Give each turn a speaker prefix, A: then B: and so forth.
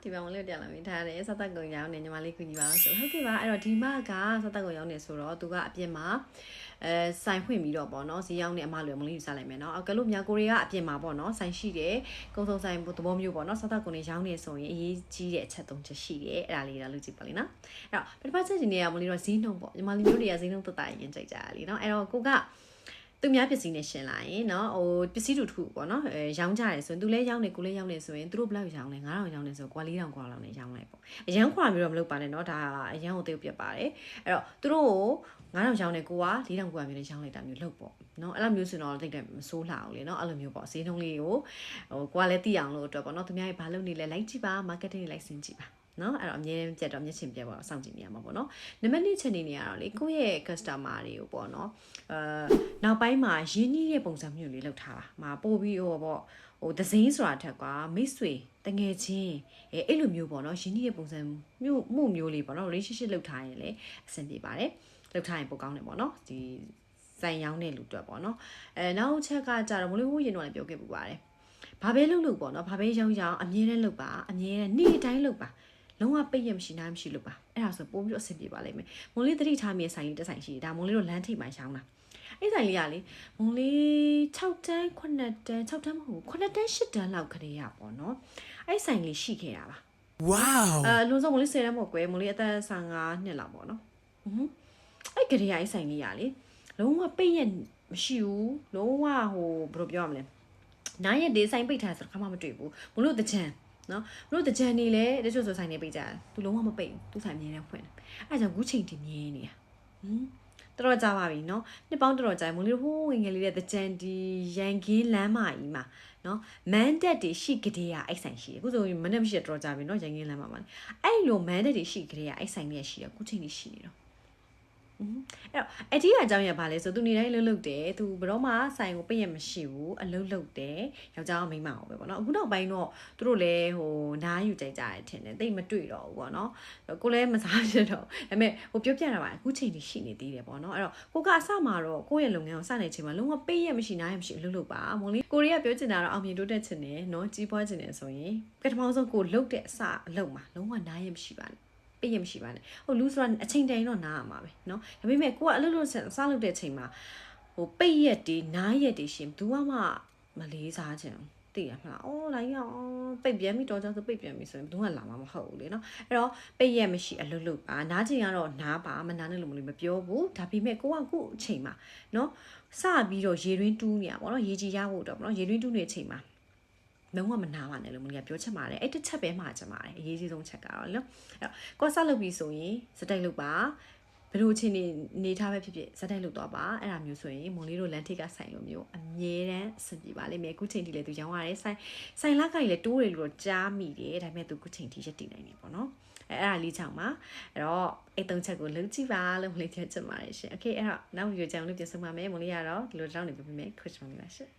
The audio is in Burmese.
A: ဒီမှာမလို့တရားလာမိထားတယ်စက်တက်ကုံရောင်းနေညီမလေးကူညီပါအောင်ဆိုဟုတ်ကဲ့ပါအဲ့တော့ဒီမကစက်တက်ကုံရောင်းနေဆိုတော့သူကအပြင်မှာဆိုင်ဖွင့်ပြီးတော့ပေါ့နော်ဈေးရောင်းနေအမလွယ်မလေးယူစားလိုက်မယ်နော်ကလို့မြောက်ကိုရီးယားအပြင်မှာပေါ့နော်ဆိုင်ရှိတယ်ကုန်းစုံဆိုင်သဘောမျိုးပေါ့နော်စက်တက်ကုံတွေရောင်းနေဆိုရင်အရေးကြီးတဲ့အချက်၃ချက်ရှိတယ်အဲ့ဒါလေးတော့လုပ်ကြည့်ပါလိမ့်နော်အဲ့တော့ပထမချက်ဒီနေ့ကမလေးတော့ဈေးနှုန်းပေါ့ညီမလေးမျိုးတွေကဈေးနှုန်းတက်တာရင်ကြိုက်ကြရလीနော်အဲ့တော့ကိုကသူများပစ္စည်းနဲ့ရှင်းလာရင်เนาะဟိုပစ္စည်းတူတစ်ခုပေါ့เนาะရောင်းကြတယ်ဆိုရင်သူလည်းရောင်းနေကိုလည်းရောင်းနေဆိုရင်သူတို့ဘယ်လောက်ရောင်းလဲ9000ရောင်းနေဆိုကွာ4000ကွာလောက်နဲ့ရောင်းလိုက်ပေါ့အရန်ခွာမျိုးတော့မလုပ်ပါနဲ့เนาะဒါအရန်ကိုသိပ်ပြတ်ပါတယ်အဲ့တော့သူတို့ကို9000ရောင်းနေကိုက4000ကွာမျိုးနဲ့ရောင်းလိုက်တာမျိုးလုပ်ပေါ့เนาะအဲ့လိုမျိုးဆိုတော့တိတ်တယ်မစိုးလှအောင်လေเนาะအဲ့လိုမျိုးပေါ့ဈေးနှုန်းလေးကိုကိုကလည်းသိအောင်လို့အတွက်ပေါ့เนาะသူများကြီးဘာလုပ်နေလဲလိုက်ကြည့်ပါ marketing လိုက်ဆင်ကြည့်ပါနော်အဲ့တော့အမြဲတမ်းပြတ်တော့မျက်ချင်းပြတ်ပေါ့စောင့်ကြည့်နေရမှာပေါ့နော်နံပါတ်1ချက်နေရတော့လေကိုယ့်ရဲ့ customer တွေကိုပေါ့နော်နောက်ပိုင်းမှာရင်းနှီးတဲ့ပုံစံမျိုးလေးလောက်ထားတာမှာပို့ပြီးဟိုပေါ့ဒဇင်းဆိုတာထက်ကမိတ်ဆွေတငယ်ချင်းအဲ့လိုမျိုးပေါ့နော်ရင်းနှီးတဲ့ပုံစံမျိုးလေးပေါ့နော် relationship လောက်ထားရင်လည်းအဆင်ပြေပါတယ်လောက်ထားရင်ပိုကောင်းတယ်ပေါ့နော်ဒီဆိုင်ရောင်းတဲ့လူတွေပေါ့နော်နောက်ချက်ကကြတော့မလို့ရင်တော့လည်းပြောခဲ့ပူပါတယ်ဘာပဲလုပ်ပေါ့နော်ဘာပဲရောင်းအမြဲတမ်းလုပ်ပါအမြဲတမ်းနေ့တိုင်းလုပ်ပါလုံးဝပိတ်ရမရှိနိုင်မရှိလို့ပါအဲ့ဒါဆိုပို့ပြီးအဆင်ပြေပါလိမ့်မယ်မုံလေးသတိထားမိတဲ့ဆိုင်လေးတစ်ဆိုင်ရှိတယ်ဒါမုံလေးတို့လမ်းထိပ်မှာရှောင်းတာအဲ့ဆိုင်လေးကလေမုံလေး6တန်း9တန်း6တန်းမဟုတ်9တန်း10တန်းလောက်ခရေရပေါ့နော်အဲ့ဆိုင်လေးရှိခဲ့တာပါ
B: ဝေါ
A: လုံးစုံမုံလေး10တန်းမဟုတ်ကွယ်မုံလေးအသက်15နှစ်လောက်ပေါ့နော်အဲ့ခရေရအဲ့ဆိုင်လေးကလေလုံးဝပိတ်ရမရှိဘူးလုံးဝဟိုဘယ်လိုပြောရမလဲနားရက်ဒေးဆိုင်ပိတ်ထားဆိုတော့ခါမှမတွေ့ဘူးမလို့တကြံနော်ဘလို့တကြံနေလဲတချို့ဆိုဆိုင်နေပိတ်ကြတယ်သူလုံးဝမပိတ်သူဆိုင်မြင်နေဖွင့်တယ်အဲ့ကြောင့်ခုချိန်တည်းမြင်နေတာတော်တော်ကြာပါပြီနော်နှစ်ပေါင်းတော်တော်ကြာမလို့ဟိုးငယ်လေးတဲ့တကြံဒီရန်ကင်းလမ်းမကြီးမှာနော်မန်တက်တွေရှိကြတဲ့အဲ့ဆိုင်ရှိတယ်အခုဆိုရင်မနေ့မရှိတော်ကြာပြီနော်ရန်ကင်းလမ်းမှာအဲ့လိုမန်တက်တွေရှိကြတဲ့အဲ့ဆိုင်လေးရှိတယ်ခုချိန်ကြီးရှိနေတော့အဲ့တော့အတီးကအကြောင်းရပါလဲဆိုသူနေတိုင်းလှုပ်တယ်သူဘယ်တော့မှဆိုင်ကိုပိတ်ရမရှိဘူးအလုပ်လုပ်တယ်ယောက်ျားမိန်းမအောင်ပဲပေါ့နော်အခုနောက်ပိုင်းတော့သူတို့လည်းဟိုနားယူကြိုက်ကြတယ်ထင်တယ်တိတ်မတွေ့တော့ဘူးပေါ့နော်ကိုလည်းမစားရတော့ဒါပေမဲ့ဟိုပြောပြတာပါအခုချိန်ကြီးရှိနေသေးတယ်ပေါ့နော်အဲ့တော့ကိုကအစမှာတော့ကိုယ့်ရဲ့လုပ်ငန်းကိုစနေချိန်မှာလုံးဝပိတ်ရမရှိနားရမရှိအလုပ်လုပ်ပါမုံလေးကိုရီးယားပြောချင်တာတော့အောင်မြင်တိုးတက်ချင်တယ်နော်ကြီးပွားချင်တယ်ဆိုရင်ပထမဆုံးကိုလုပ်တဲ့အစအလုပ်မှာလုံးဝနားရမရှိပါနဲ့ပိတ်ရမရှိပါနဲ့ဟိုလူဆိုတာအချိန်တိုင်းတော့နားရမှာပဲเนาะဒါပေမဲ့ကိုကအလုပ်လုပ်စားလုပ်တဲ့အချိန်မှာဟိုပိတ်ရက်တွေနားရက်တွေရှင်ဘူးမှမလေးစားချင်သိရမလားအော်လိုက်ရအောင်ပိတ်ပြန်ပြီတော့ကြောင့်ဆိုပိတ်ပြန်ပြီဆိုရင်ဘူးကလာမှာမဟုတ်ဘူးလေเนาะအဲ့တော့ပိတ်ရက်မရှိအလုပ်လုပ်ပါနားချိန်ကတော့နားပါမနားနဲ့လို့မလို့မပြောဘူးဒါပေမဲ့ကိုကခုအချိန်မှာเนาะစပြီးတော့ရေရင်းတူးနေရပါတော့ရေကြီးရဖို့တော့เนาะရေရင်းတူးနေတဲ့အချိန်မှာလုံးဝမနာပါနဲ့လို့မင်းကပြောချင်ပါတယ်အဲ့တစ်ချက်ပဲမှာချင်ပါတယ်အရေးကြီးဆုံးချက်ကတော့နော်အဲ့တော့ကိုဆက်လုပ်ပြီးဆိုရင်စတိုက်လုပ်ပါဘယ်လိုချင်းနေထားပဲဖြစ်ဖြစ်စတိုက်လုပ်တော့ပါအဲ့ဒါမျိုးဆိုရင်မွန်လေးတို့လန်ထိတ်ကဆိုင်လိုမျိုးအမြဲတမ်းအဆင်ပြေပါလိမ့်မယ်အခုချိန်ထိလည်းသူရောင်းရတယ်ဆိုင်လက်ကကြီးလည်းတိုးတယ်လို့ကြားမိတယ်ဒါပေမဲ့သူအခုချိန်ထိရက်တည်နိုင်နေပေါ့နော်အဲ့ဒါလေးချောင်းပါအဲ့တော့အဲ့သုံးချက်ကိုလုပ်ကြည့်ပါလို့မလေးပြောချင်ပါတယ်ရှင်โอเคအဲ့တော့နောက်ဗီဒီယိုကြောင်လေးပြန်ဆုံပါမယ်မွန်လေးကတော့ဒီလိုတောင်းနေပြပေးမယ်ခွတ်ချင်ပါရှင်